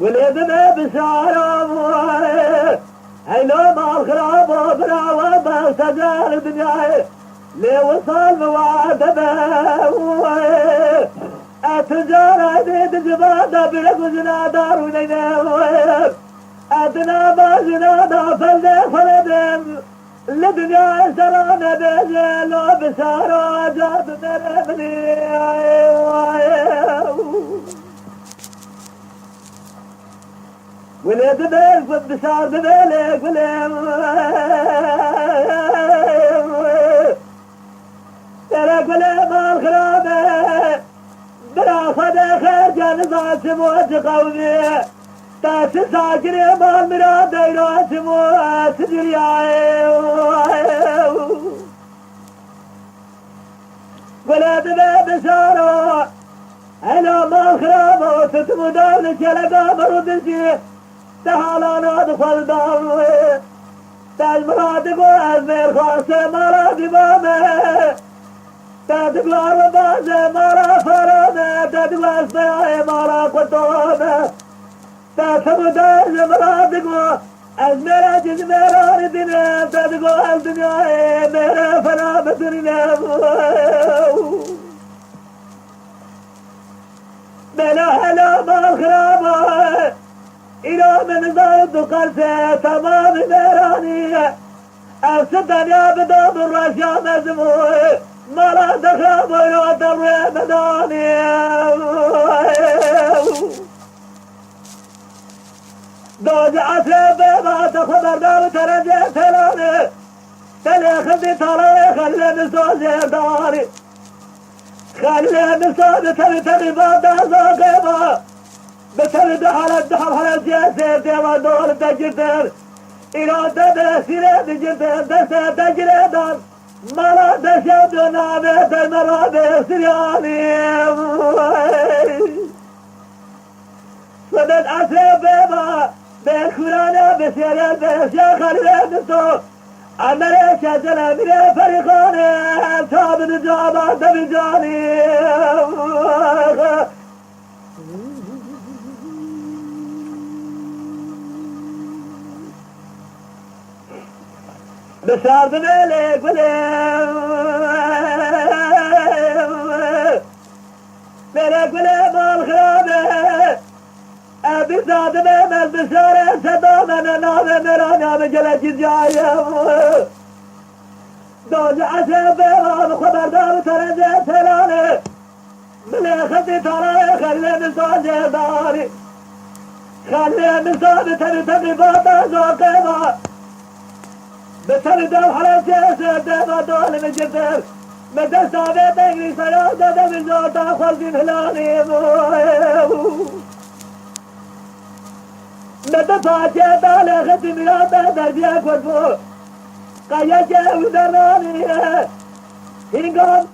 ولدنا بشارة هيلو ما الخراب وبراوة بسجال الدنيا لي وصل موعدنا التجارة ديد جبادة برقزنا دارونينا أدنا باجنا فلنا فلدن لدنيا سرانا بجلو بشارة جاد نرمني ولد بيك بشار بيلك ولم ترك ولم الخرابة بلا خدا خير جانزات سموت قومي تاس ساكري مال مراد ديرو سموت جرياي ولد بيك بشارة أنا ما الخرابة ستمدان كلقا برودشي تهالانا دخل داوي تاج مراد قوازمير خاصة مراد بامي تدقار وبازي مرا فرامي تدقار سياي مرا قطوامي تسمدان مراد قو أزمير جزمير آردنا تدقار الدنيا ميرا فرام سرنا بلا هلا ما الخرابة إلى من ضد قلسة تمام ميراني أفسدني أبدا بالرشا مزموي مرا دخاب ويودر مداني دوج عسى بيضا تخبر دار ترجع تلاني تلي خذي ترى خلي نسوزي داري خلي نسوزي تبي بادا زاقبا بترد على الدحر على الجسر ديما دور تجدر إرادة بسيرة تجدر دسة تجردر مرا دشدنا بيت المراد سرياني صدد عسى بيضا بخورانا بسيرة بشيخ الرئيسو عمري شجرة من فريقاني تاب الجامعة بجاني بشار بملك ملك الخرابة أبي زاد من البشارة سدومنا نام مرانا بجلج جاية دوج عسى بيران خبر دار ترجع تلاني من خدي ترى خلي من صاجة داري خلي من صاجة تبي باطا زوقيما بترد على جسر دما دول من جسر مدرسة بيتك سيادة دم زوتا خلدين هلاني مدفع جدا لختم يادا دربيك ودفو قيا جاو دراني هنگام